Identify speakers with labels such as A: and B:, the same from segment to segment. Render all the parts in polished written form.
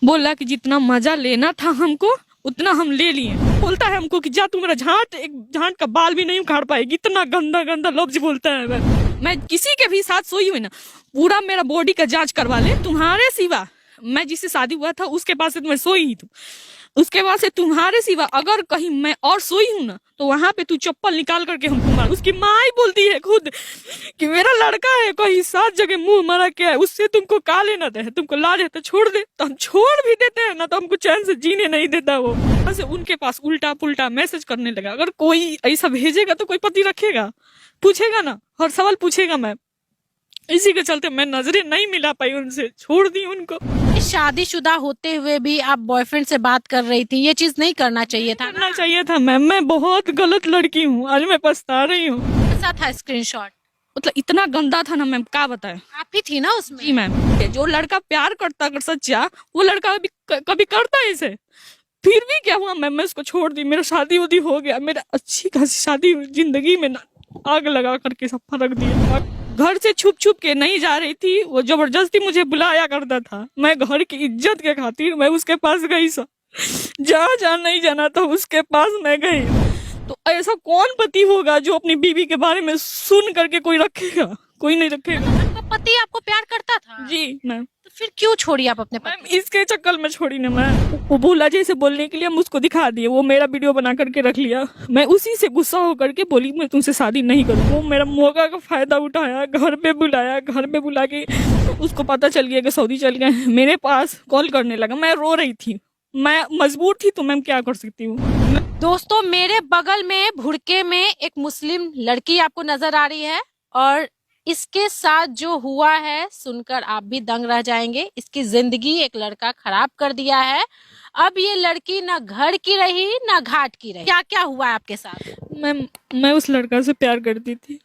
A: बोला कि जितना मजा लेना था हमको उतना हम ले लिए। बोलता है हमको कि जा तू मेरा झांट का बाल भी नहीं उखाड़ पाएगी। इतना गंदा गंदा लफ्ज बोलता है। मैं किसी के भी साथ सोई हुई ना, पूरा मेरा बॉडी का जांच करवा ले तुम्हारे सिवा। मैं जिससे शादी हुआ था उसके पास से तो मैं सोई ही थी, उसके बाद से तुम्हारे सिवा अगर कहीं मैं और सोई हूँ ना तो वहां पे तू चप्पल निकाल करके हमको मार। उसकी माँ ही बोलती है खुद कि मेरा लड़का है कहीं 7 जगह मुंह मारा क्या है, उससे तुमको का लेना दे, तुमको लाज है तो छोड़ दे। तो हम छोड़ भी देते हैं ना तो हमको चैन से जीने नहीं देता वो। से उनके पास उल्टा पुल्टा मैसेज करने लगा। अगर कोई ऐसा भेजेगा तो कोई पति रखेगा, पूछेगा ना, हर सवाल पूछेगा। मैं इसी के चलते मैं नजरें नहीं मिला पाई उनसे, छोड़ दी उनको।
B: शादीशुदा होते हुए भी आप बॉयफ्रेंड से बात कर रही थी, ये चीज नहीं करना चाहिए था।
A: करना चाहिए था मैम, मैं बहुत गलत लड़की हूँ, आज मैं पछता रही हूँ।
B: कैसा था स्क्रीनशॉट?
A: मतलब इतना गंदा था ना मैम, क्या बताएं।
B: आप ही थी ना उसमें?
A: जी मैम, जो लड़का प्यार करता अगर सच्चा, वो लड़का कभी करता है इसे। फिर भी क्या हुआ मैम, मैं उसको छोड़ दी। मेरा शादी उदी हो गया, मेरा अच्छी खासी शादी जिंदगी में आग लगा करके सब फर्क दिया। घर से छुप छुप के नहीं जा रही थी, वो जबरदस्ती मुझे बुलाया करता था। मैं घर की इज्जत के खातिर मैं उसके पास गई। जहाँ जहाँ नहीं जाना था उसके पास मैं गई। तो ऐसा कौन पति होगा जो अपनी बीवी के बारे में सुन करके कोई रखेगा? कोई नहीं रखेगा।
B: आपका पति आपको प्यार करता था?
A: जी मैम।
B: तो फिर क्यों छोड़ी आप अपने
A: मैम
B: पति?
A: इसके चक्कर में छोड़ी ना मैं। वो बोला जैसे बोलने के लिए हम उसको दिखा दिए, वो मेरा वीडियो बना करके रख लिया। मैं उसी से गुस्सा होकर के बोली मैं तुमसे शादी नहीं करूँ। वो मेरा मौका का फायदा उठाया, घर पे बुलाया, घर पे बुला के उसको पता चल गया कि सऊदी चल गए। मेरे पास कॉल करने लगा, मैं रो रही थी, मैं मजबूर थी, तो मैं क्या कर सकती हूँ।
B: दोस्तों, मेरे बगल में भुड़के में एक मुस्लिम लड़की आपको नजर आ रही है और इसके साथ जो हुआ है सुनकर आप भी दंग रह जाएंगे। इसकी जिंदगी एक लड़का खराब कर दिया है। अब ये लड़की ना घर की रही ना घाट की रही। क्या क्या हुआ है आपके साथ?
A: मैं उस लड़का से प्यार करती थी।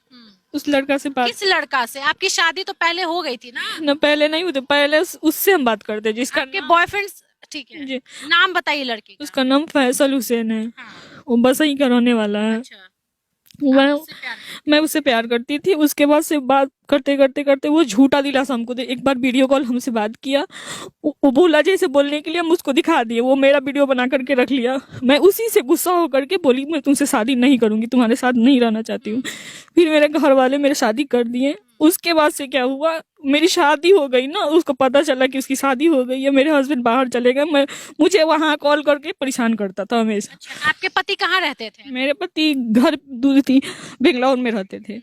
A: उस लड़का से बात।
B: किस लड़का से? आपकी शादी तो पहले हो गई थी ना?
A: ना पहले नहीं हुई, पहले उससे हम बात करते जिसका
B: आपके बॉयफ्रेंड? ठीक है,
A: जी।
B: नाम बताइए लड़के का।
A: उसका नाम फैसल हुसैन है।
B: हाँ।
A: वो बसई का रहने वाला है।
B: अच्छा।
A: मैं उससे प्यार करती थी। उसके बाद से बात करते करते करते वो झूठा दिलासा हमको दे। एक बार वीडियो कॉल हमसे बात किया, वो बोला जैसे बोलने के लिए हम उसको दिखा दिए। वो मेरा वीडियो बना करके रख लिया। मैं उसी से गुस्सा होकर के बोली मैं तुमसे शादी नहीं करूंगी, तुम्हारे साथ नहीं रहना चाहती हूँ। फिर मेरे घर वाले मेरे शादी कर दिए। उसके बाद से क्या हुआ, मेरी शादी हो गई ना, उसको पता चला कि उसकी शादी हो गई है, मेरे हस्बैंड बाहर चले गए। मुझे वहां कॉल करके परेशान करता था हमेशा।
B: अच्छा, आपके पति कहाँ रहते थे?
A: मेरे पति घर दूर थी, बेंगलौर में रहते थे।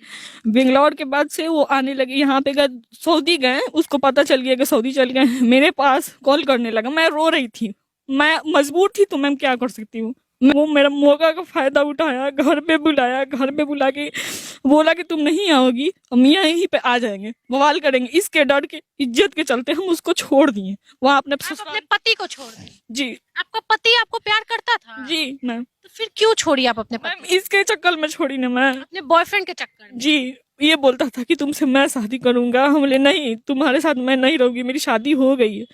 A: बेंगलौर के बाद से वो आने लगे यहाँ पे, गए सऊदी गए। उसको पता चल गया कि सऊदी चल गए, मेरे पास कॉल करने लगा। मैं रो रही थी, मैं मजबूर थी, तो मैं क्या कर सकती हूँ। वो मेरा मौका का फायदा उठाया, घर पे बुलाया, घर पे बुला के बोला कि तुम नहीं आओगी, हम यहीं पे आ जाएंगे, बवाल करेंगे। इसके डर के इज्जत के चलते हम उसको छोड़ दिए। वहाँ अपने
B: अपने पति को छोड़ दी?
A: जी।
B: आपका पति आपको प्यार करता था?
A: जी मैम।
B: तो फिर क्यों छोड़ी आप अपने
A: मैम
B: पति?
A: इसके चक्कर में छोड़ी ना मैं,
B: अपने बॉयफ्रेंड के चक्कर में?
A: जी। ये बोलता था कि तुमसे मैं शादी करूंगा। हम बोले नहीं, तुम्हारे साथ मैं नहीं रहूंगी, मेरी शादी हो गई है।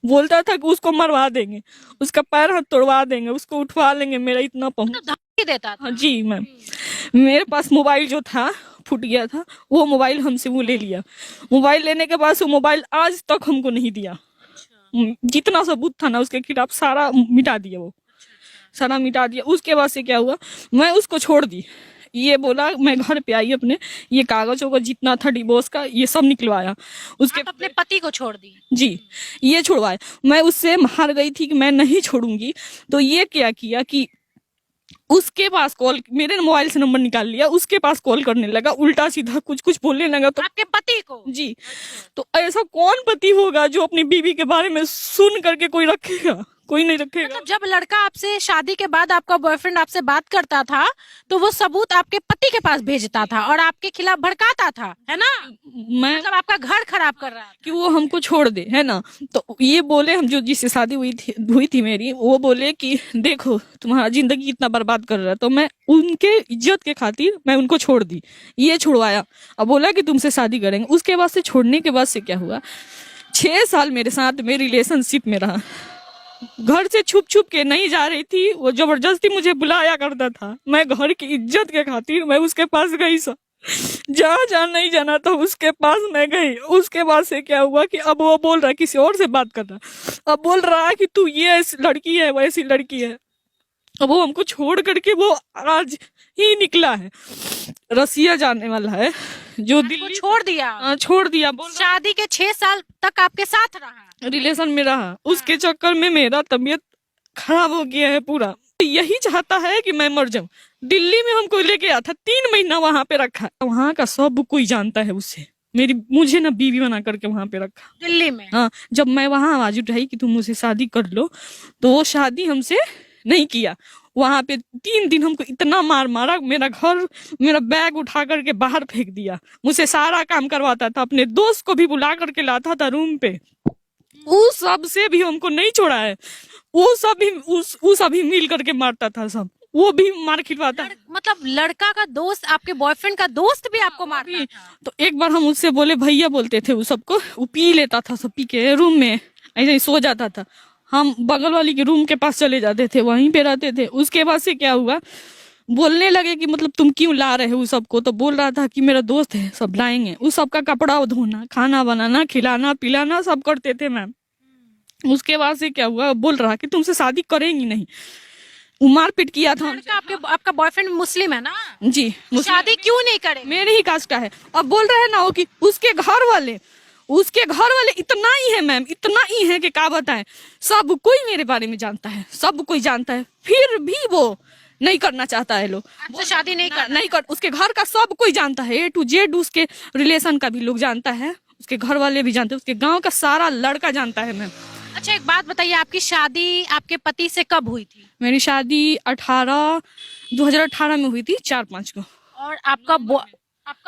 A: बोलता था कि उसको मरवा देंगे, उसका पैर हाथ तोड़वा देंगे, उसको उठवा लेंगे। मेरा इतना
B: तो धमकी देता था?
A: हाँ जी मैम। मेरे पास मोबाइल जो था फूट गया था, वो मोबाइल हमसे वो ले लिया। मोबाइल लेने के बाद वो मोबाइल आज तक हमको नहीं दिया। जितना सबूत था ना उसके खिलाफ सारा मिटा दिया, वो सारा मिटा दिया। उसके बाद से क्या हुआ, मैं उसको छोड़ दी। ये बोला, मैं घर पे आई अपने, ये कागज वगज जितना था डिवोर्स का ये सब निकलवाया। उसके
B: आप अपने पति को छोड़ दी?
A: जी, ये छुड़वाया। मैं उससे हार गई थी कि मैं नहीं छोड़ूंगी। तो ये क्या किया कि उसके पास कॉल, मेरे मोबाइल से नंबर निकाल लिया, उसके पास कॉल करने लगा, उल्टा सीधा कुछ कुछ बोलने लगा। तो
B: आपके पति को?
A: जी। तो ऐसा कौन पति होगा जो अपनी बीवी के बारे में सुन करके कोई रखेगा? कोई नहीं रखेगा।
B: मतलब जब लड़का आपसे शादी के बाद आपका बॉयफ्रेंड आपसे बात करता था तो वो सबूत आपके पति के पास भेजता था और आपके खिलाफ भड़काता था, है ना?
A: मैं
B: मतलब आपका घर खराब कर रहा था
A: कि वो हमको छोड़ दे, है ना। तो ये बोले, हम जो जिससे शादी हुई थी मेरी, वो बोले कि देखो तुम्हारा जिंदगी इतना बर्बाद कर रहा है। तो मैं उनके इज्जत के खातिर मैं उनको छोड़ दी। ये छुड़वाया, अब बोला कि तुमसे शादी करेंगे। उसके बाद से छोड़ने के बाद से क्या हुआ, 6 साल मेरे साथ में रिलेशनशिप में रहा। घर से छुप छुप के नहीं जा रही थी, वो जबरदस्ती मुझे बुलाया करता था। मैं घर की इज्जत के खातिर मैं उसके पास गई। जहाँ जहाँ नहीं जाना था उसके पास मैं गई। उसके बाद से क्या हुआ कि अब वो बोल रहा है, किसी और से बात कर रहा, अब बोल रहा है कि तू ये ऐसी लड़की है, वैसी लड़की है। अब वो हमको छोड़ करके वो आज ही निकला है, रसिया जाने वाला है, जो
B: आपको
A: दिल्ली
B: छोड़ दिया।
A: छोड़ दिया। बोल
B: शादी के 6 साल तक आपके साथ रहा।
A: रिलेशन में रहा, उसके चक्कर में मेरा तबीयत खराब हो गया है पूरा। यही चाहता है कि मैं मर जाऊं। दिल्ली में हमको लेके आया था, 3 महीना वहां पे रखा। वहां का सब कोई जानता है उससे। मुझे ना बीवी बना करके वहां पे रखा
B: दिल्ली में।
A: हाँ, जब मैं वहां आवाज उठाई कि तुम मुझसे शादी कर लो, तो वो शादी हमसे नहीं किया। वहां पे 3 दिन हमको इतना मार मारा, मेरा बैग उठा करके बाहर फेंक दिया। मुझसे सारा काम करवाता था, अपने दोस्त को भी बुला करके लाता था रूम पे। उस सब से भी हमको नहीं छोड़ा है। वो सभी मिल करके मारता था सब, वो भी मार खिलवाता।
B: मतलब लड़का का दोस्त, आपके बॉयफ्रेंड का दोस्त भी आपको मारता था?
A: तो एक बार हम उससे बोले, भैया बोलते थे वो सबको, वो पी लेता था सब, पी के रूम में ऐसे ही सो जाता था। हम बगल वाली के रूम के पास चले जाते थे, वहीं पे रहते थे। उसके बाद से क्या हुआ, बोलने लगे कि मतलब तुम क्यों ला रहे हो सबको। तो बोल रहा था कि मेरा दोस्त है, सब लाएंगे। उस सबका कपड़ा धोना, खाना बनाना, खिलाना पिलाना सब करते थे मैम। उसके बाद से क्या हुआ, बोल रहा कि तुमसे शादी करेंगी नहीं। वो मारपीट किया था।
B: आपका बॉयफ्रेंड मुस्लिम है ना?
A: जी,
B: शादी क्यों नहीं करे?
A: मेरे ही कास्ट का है। अब बोल रहे हैं ना वो कि उसके घर वाले इतना ही है मैम, इतना ही है कि क्या बताएं। सब कोई मेरे बारे में जानता है, सब कोई जानता है, फिर भी वो नहीं करना चाहता है। लोग
B: आपसे शादी नहीं
A: कर, उसके घर का सब कोई जानता है, A to Z। उसके रिलेशन का भी लोग जानता है, उसके घर वाले भी जानते हैं, उसके गाँव का सारा लड़का जानता है मैम।
B: अच्छा, एक बात बताइए, आपकी शादी आपके पति से कब हुई थी?
A: मेरी शादी 2018 में हुई थी, 4-5 को।
B: और आपका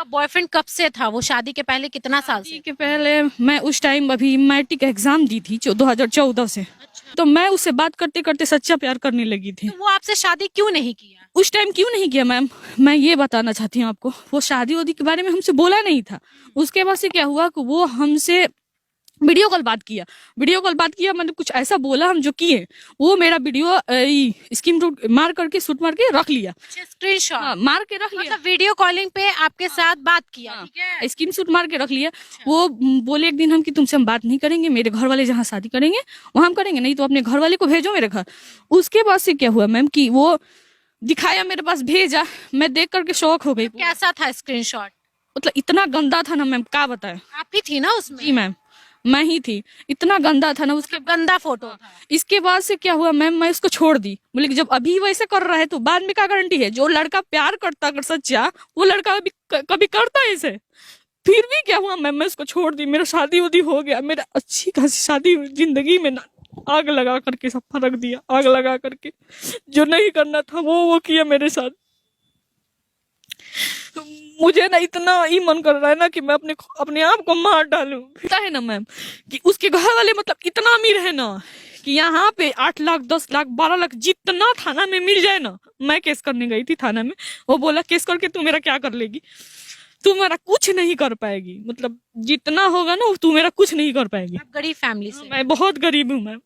B: बॉयफ्रेंड कब से था? वो शादी के पहले कितना साल से?
A: के पहले मैं उस टाइम अभी मैट्रिक एग्जाम दी थी 2014 से। तो मैं उससे बात करते करते सच्चा प्यार करने लगी थी।
B: तो वो आपसे शादी क्यों नहीं किया?
A: उस टाइम क्यों नहीं किया मैम, मैं ये बताना चाहती हूँ आपको। वो शादी वादी के बारे में हमसे बोला नहीं था। उसके बाद से क्या हुआ कि वो हमसे वीडियो कॉल बात किया, मतलब कुछ ऐसा बोला हम जो किए। वो मेरा वीडियो मार करके शूट मार के रख लिया,
B: स्क्रीनशॉट
A: मार के रख लिया।
B: मतलब वीडियो कॉलिंग पे आपके साथ बात किया, ठीक है?
A: स्क्रीन शूट मार के रख लिया। वो बोले एक दिन हम कि तुमसे हम बात नहीं करेंगे, मेरे घर वाले जहाँ शादी करेंगे वहां हम करेंगे, नहीं तो अपने घर वाले को भेजो मेरे घर। उसके बाद से क्या हुआ मैम कि वो दिखाया, मेरे पास भेजा, मैं देख करके शौक हो गई।
B: कैसा था स्क्रीनशॉट?
A: मतलब इतना गंदा था ना मैम, क्या बताए।
B: आप ही थी ना उसमें?
A: जी मैम, मैं ही थी। इतना गंदा था ना, उसके
B: गंदा फोटो था।
A: इसके बाद से क्या हुआ मैम, मैं उसको छोड़ दी। बोले कि जब अभी वैसे कर रहा है तो बाद में क्या गारंटी है। जो लड़का प्यार करता अगर सच्चा, वो लड़का कभी करता है इसे। फिर भी क्या हुआ मैम, मैं उसको छोड़ दी। मेरा शादी उदी हो गया, मेरा अच्छी खासी शादी जिंदगी में ना आग लगा करके सब रख दिया, आग लगा करके। जो नहीं करना था वो किया मेरे साथ। मुझे ना इतना ही मन कर रहा है ना कि मैं अपने आप को मार डालूं। पता है ना मैम कि उसके घर वाले मतलब इतना अमीर है ना कि यहाँ पे 8 लाख 10 लाख 12 लाख जितना थाना में मिल जाए ना। मैं केस करने गई थी थाना में, वो बोला केस करके तू मेरा क्या कर लेगी, तू मेरा कुछ नहीं कर पाएगी। मतलब जितना होगा ना तू मेरा कुछ नहीं कर पाएगी।
B: गरीब फैमिली से?
A: मैं बहुत गरीब हूँ मैम,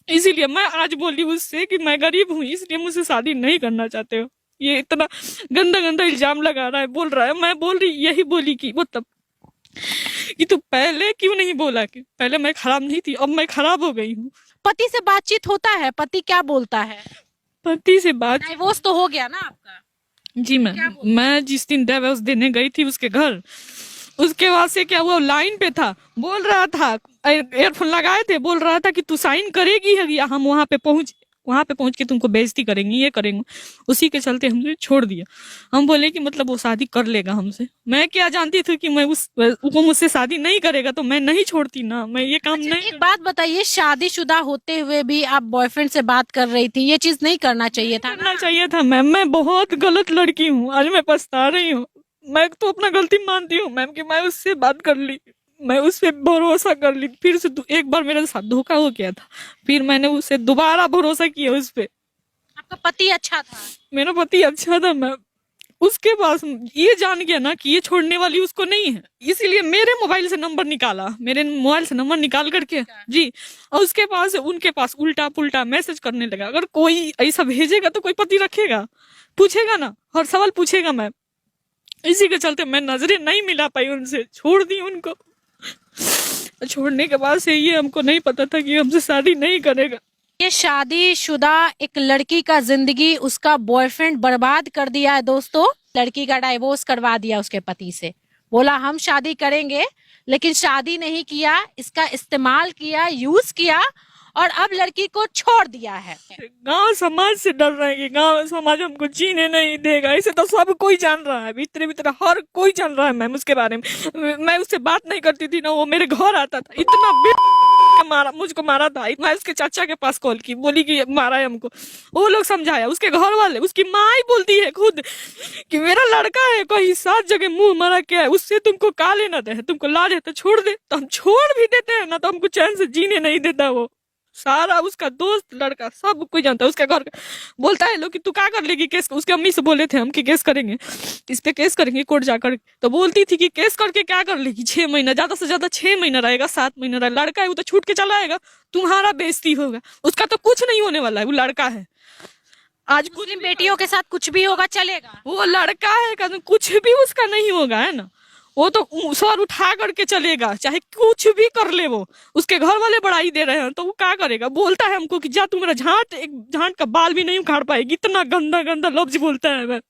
A: इसीलिए मैं आज बोली उससे कि मैं गरीब हूँ, इसलिए मुझसे शादी नहीं करना चाहते हो। ये इतना गंदा गंदा इल्जाम लगा रहा है, बोल रहा है। मैं यही बोली कि वो तब कि तू पहले क्यों नहीं बोला कि पहले मैं खराब नहीं थी, अब मैं खराब हो गई हूँ।
B: पति से बातचीत होता है? पति क्या बोलता है?
A: पति से बात,
B: डिवोर्स तो हो गया ना आपका?
A: जी मैं जिस दिन डिवोर्स देने गई थी उसके घर, उसके बाद से क्या हुआ, लाइन पे था, बोल रहा था, एयरफोन लगाए थे, बोल रहा था कि तू साइन करेगी या हम वहां पे पहुंच के तुमको बेइज्जती करेंगे, ये करेंगे। उसी के चलते हमने छोड़ दिया। हम बोले कि मतलब वो शादी कर लेगा हमसे। मैं क्या जानती थी कि वो मुझसे शादी नहीं करेगा, तो मैं नहीं छोड़ती ना, मैं ये काम नहीं।
B: एक बात बताइए, शादीशुदा होते हुए भी आप बॉयफ्रेंड से बात कर रही थी, ये चीज नहीं करना चाहिए था?
A: करना चाहिए था मैम, मैं बहुत गलत लड़की हूँ, आज मैं पछता रही हूँ। मैं तो अपना गलती मानती हूँ मैम कि मैं उससे बात कर ली, मैं उस पर भरोसा कर ली। फिर से एक बार मेरे साथ धोखा हो गया था, फिर मैंने उससे दोबारा भरोसा किया उस पे।
B: आपका पति अच्छा था?
A: मेरा पति अच्छा था मैम। उसके पास ये जान गया ना कि ये छोड़ने वाली उसको नहीं है, इसीलिए मेरे मोबाइल से नंबर निकाल करके जी, और उसके पास उनके पास उल्टा पुल्टा मैसेज करने लगा। अगर कोई ऐसा भेजेगा तो कोई पति रखेगा? पूछेगा ना, हर सवाल पूछेगा मैम। इसी के चलते मैं नजरें नहीं मिला पाई उनसे, छोड़ दी उनको। छोड़ने के बाद से ये हमको नहीं पता था कि हमसे शादी नहीं करेगा।
B: ये शादीशुदा एक लड़की का जिंदगी उसका बॉयफ्रेंड बर्बाद कर दिया है दोस्तों। लड़की का डाइवोर्स करवा दिया उसके पति से, बोला हम शादी करेंगे, लेकिन शादी नहीं किया, इसका इस्तेमाल किया, यूज किया और अब लड़की को छोड़ दिया है।
A: गांव समाज से डर रहे हैं कि गांव समाज हमको जीने नहीं देगा। इसे तो सब कोई जान रहा है, भीतर भीतर हर कोई जान रहा है मैम उसके बारे में। मैं उससे बात नहीं करती थी ना, वो मेरे घर आता था, इतना मुझको मारा था। मैं उसके चाचा के पास कॉल की, बोली कि मारा है हमको। वो लोग समझाया, उसके घर वाले, उसकी माँ ही बोलती है खुद कि मेरा लड़का है, कहीं 7 जगह मुंह मारा क्या है, उससे तुमको का लेना दे, तुमको लाज है तो छोड़ दे। तो हम छोड़ भी देते हैं ना, तो हमको चैन से जीने नहीं देता वो। सारा उसका दोस्त लड़का सब कोई जानता है, उसके घर बोलता है लोग कि तू क्या कर लेगी केस। उसके अम्मी से बोले थे हम कि केस करेंगे, इस पे केस करेंगे कोर्ट जाकर। तो बोलती थी कि केस करके क्या कर लेगी, 6 महीना, ज्यादा से ज्यादा 6 महीना रहेगा, 7 महीना रहेगा। लड़का है वो तो छूट के चला आएगा, तुम्हारा बेइज्जती होगा। उसका तो कुछ नहीं होने वाला है, वो लड़का है। आज कुछ
B: मुस्लिम बेटियों के साथ कुछ भी होगा चलेगा,
A: वो लड़का है का कुछ भी उसका नहीं होगा, है ना। वो तो सर उठा करके चलेगा, चाहे कुछ भी कर ले वो। उसके घर वाले बढ़ाई दे रहे हैं तो वो क्या करेगा। बोलता है हमको कि जा तू मेरा एक झांट का बाल भी नहीं उखाड़ पाएगी, इतना गंदा गंदा लफ्ज बोलता है। मैं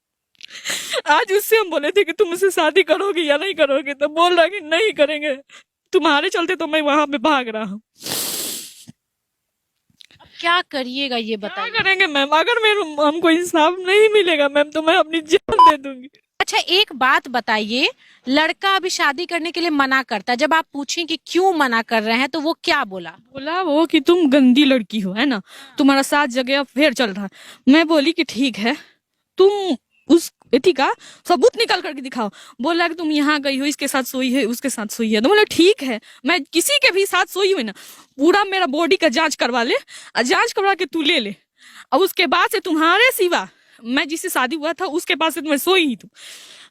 A: आज उससे हम बोले थे कि तुम मुझसे शादी करोगी या नहीं करोगे, तो बोल रहा कि नहीं करेंगे, तुम्हारे चलते तो मैं वहां पे भाग रहा हूँ।
B: क्या करिएगा ये
A: क्या
B: बताइए।
A: करेंगे मैम, अगर हमको इंसाफ नहीं मिलेगा मैम, तो मैं अपनी जान दे दूंगी।
B: अच्छा एक बात बताइए, लड़का अभी शादी करने के लिए मना करता है, जब आप पूछें कि क्यों मना कर रहे हैं तो वो क्या बोला?
A: बोला वो कि तुम गंदी लड़की हो, है ना, तुम्हारा 7 जगह अफेयर चल रहा है। मैं बोली कि ठीक है, तुम उस एथी का सबूत निकाल करके दिखाओ। बोला कि तुम यहाँ गई हो, इसके साथ सोई है, उसके साथ सोई है। तो बोला ठीक है, मैं किसी के भी साथ सोई हुई ना, पूरा मेरा बॉडी का जांच करवा ले, और जांच करवा के तू ले ले। और उसके बाद से तुम्हारे सिवा, मैं जिससे शादी हुआ था उसके पास से मैं सोई ही तू,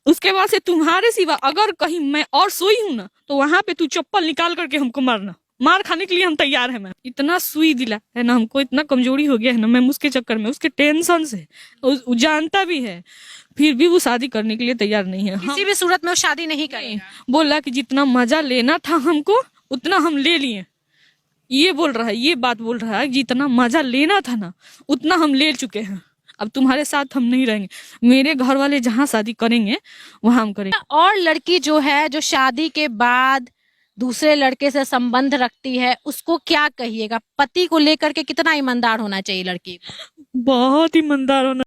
A: उसके बाद से तुम्हारे सिवा अगर कहीं मैं और सोई हूं ना, तो वहां पे तू चप्पल निकाल करके हमको मारना, मार खाने के लिए हम तैयार है। मैं इतना सुई दिला है ना, हमको इतना कमजोरी हो गया है ना मैम उसके चक्कर में, उसके टेंशन से। वो जानता भी है, फिर भी वो शादी करने के लिए तैयार नहीं है।
B: किसी भी सूरत में वो शादी नहीं करेगा।
A: बोला कि जितना मजा लेना था हमको उतना हम ले लिए। ये बोल रहा है, ये बात बोल रहा है, जितना मजा लेना था ना उतना हम ले चुके हैं, अब तुम्हारे साथ हम नहीं रहेंगे। मेरे घर वाले जहाँ शादी करेंगे वहां हम करेंगे।
B: और लड़की जो है, जो शादी के बाद दूसरे लड़के से संबंध रखती है, उसको क्या कहिएगा? पति को लेकर के कितना ईमानदार होना चाहिए लड़की को?
A: बहुत ईमानदार होना